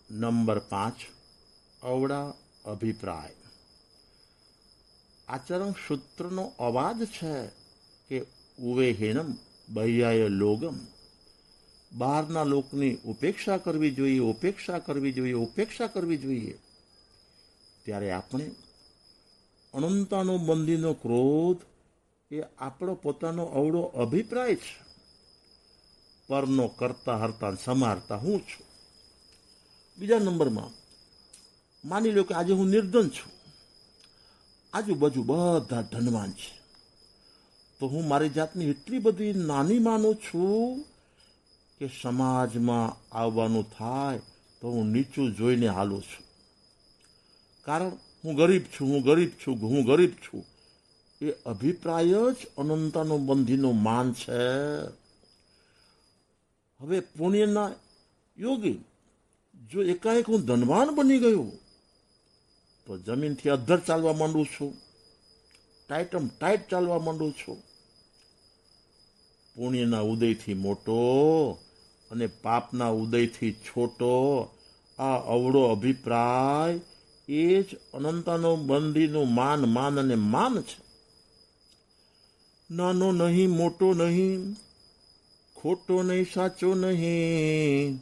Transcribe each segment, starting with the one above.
Number 5 અવળા અભિપ્રાય. આચરણ સૂત્રનો અવાજ છે કે ઉવેહેનમ બહ્યાય લોગમ. બહારના લોકની ઉપેક્ષા કરવી જોઈએ, ઉપેક્ષા કરવી જોઈએ, ઉપેક્ષા કરવી જોઈએ. ત્યારે આપણે અનંતાનો બંધીનો ક્રોધ એ આપણો પોતાનો અવળો અભિપ્રાય છે. પરનો કરતા હરતા સમારતા હું છું. બીજા નંબરમાં માની લો કે આજે હું નિર્ધન છું, આજુબાજુ બધા ધનવાન છે, તો હું મારી જાતની એટલી બધી નાની માનું છું કે સમાજમાં આવવાનું થાય તો હું નીચું જોઈને હાલું છું. કારણ હું ગરીબ છું, હું ગરીબ છું, હું ગરીબ છું. એ અભિપ્રાય જ અનંતાનો બંધીનો માન છે. હવે પુણ્યના યોગી જો એકાએક હું ધનવાન બની ગયો તો જમીનથી અધ્ધર ચાલવા માંડું છું, ટાઈટમ ટાઈટ ચાલવા માંડું છું. પુણ્યના ઉદયથી મોટો અને પાપના ઉદયથી છોટો આ અવળો અભિપ્રાય એ જ અનંતાનો બંધીનું માન માન અને માન છે. નાનો નહીં, મોટો નહીં, ખોટો નહીં, સાચો નહીં,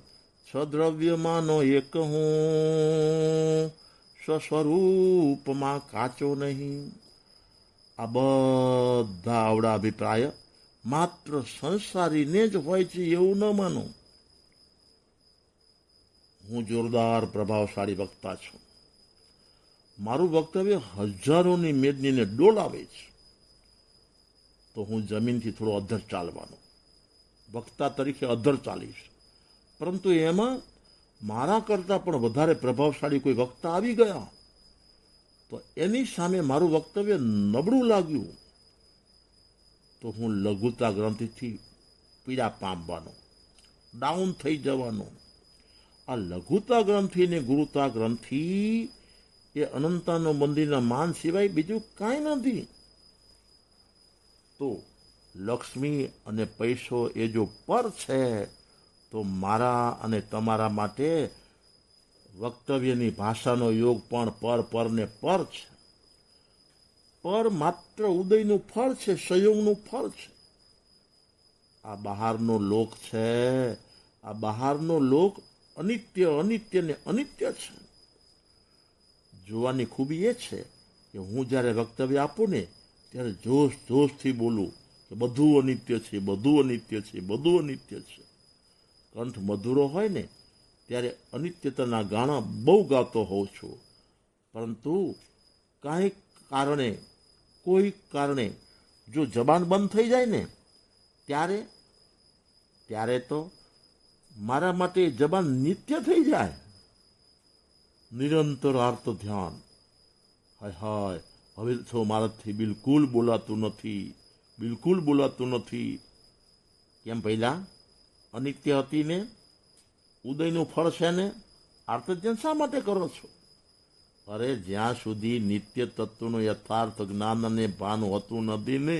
સદ્રવ્યમાંનો એક હું, સ્વસ્વરૂપમાં કાચો નહીં. આ બધા આવડા અભિપ્રાય માત્ર સંસારીને જ હોય છે એવું ન માનો. હું જોરદાર પ્રભાવશાળી વક્તા છું. મારું વક્તવ્ય હજારોની મેદનીને ડોલાવે છે, તો હું જમીનથી થોડો અધ્ધર ચાલવાનો વક્તા તરીકે અધ્ધર ચાલીશ. પરંતુ એમાં મારા કરતાં પણ વધારે પ્રભાવશાળી કોઈ વક્તા આવી ગયા તો એની સામે મારું વક્તવ્ય નબળું લાગ્યું તો હું લઘુતા ગ્રંથિથી પીડા પામવાનો, ડાઉન થઈ જવાનો. આ લઘુતા ગ્રંથિ ને ગુરુતા ગ્રંથિ એ અનંતાનો બંધીના માન સિવાય બીજું કાંઈ નથી. તો લક્ષ્મી અને પૈસો એ જો પર છે તો મારા અને તમારા માટે વક્તવ્યની ભાષાનો યોગ પણ પર ને પર છે. પર માત્ર ઉદયનું ફળ છે, સંયોગનું ફળ છે. આ બહારનો લોક છે, આ બહારનો લોક અનિત્ય અનિત્ય ને અનિત્ય છે. જોવાની ખૂબી એ છે કે હું જ્યારે વક્તવ્ય આપું ને ત્યારે જોશ જોશથી બોલું કે બધું અનિત્ય છે, બધું અનિત્ય છે, બધું અનિત્ય છે. કંઠ મધુરો હોય ને ત્યારે અનિત્યતાના ગાણા બહુ ગાતો હોઉં છું. પરંતુ કાંઈક કારણે, કોઈ કારણે જો જબાન બંધ થઈ જાય ને ત્યારે તો મારા માટે જબાન નિત્ય થઈ જાય. નિરંતર આર્ત ધ્યાન, હાય હાય હવે તો મારાથી બિલકુલ બોલાતું નથી, બિલકુલ બોલાતું નથી. કેમ પહેલા અનિત્ય હતી ને, ઉદયનું ફળ છે ને, આર્ત ધ્યાન શા માટે કરો છો? અરે જ્યાં સુધી નિત્ય તત્વનું યથાર્થ જ્ઞાન અને ભાન હોતું નથી ને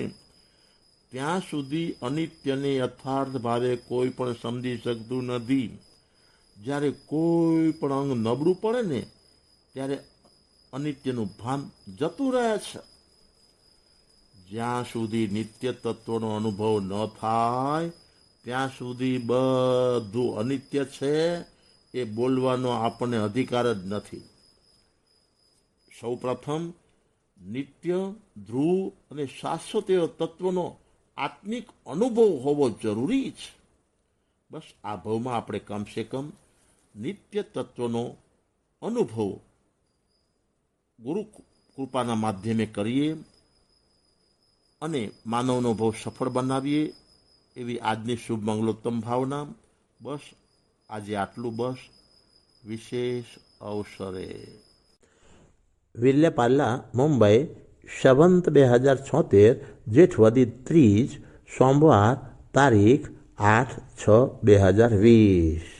ત્યાં સુધી અનિત્યને યથાર્થ ભાવે કોઈ પણ સમજી શકતું નથી. જ્યારે કોઈ પણ અંગ નબળું પડે ને ત્યારે અનિત્યનું ભાન જતું રહે છે. જ્યાં સુધી નિત્ય તત્વનો અનુભવ ન થાય ત્યાં સુધી બધું અનિત્ય છે એ બોલવાનો આપણને અધિકાર જ નથી. સૌ પ્રથમ નિત્ય, ધ્રુવ અને શાશ્વત તત્વનો આત્મિક અનુભવ હોવો જરૂરી છે. બસ આ ભાવમાં આપણે કમસે કમ નિત્ય તત્વનો અનુભવ ગુરુ કૃપાના માધ્યમે કરીએ અને માનવનો ભાવ સફળ બનાવીએ એવી આજની શુભ મંગલોત્તમ ભાવના. બસ આજે આટલું. બસ વિશેષ અવસરે. વિલ્યાપાલ્લા, મુંબઈ, સંવત 2076, જેઠવદી 30, સોમવાર, તારીખ 8/6/2020.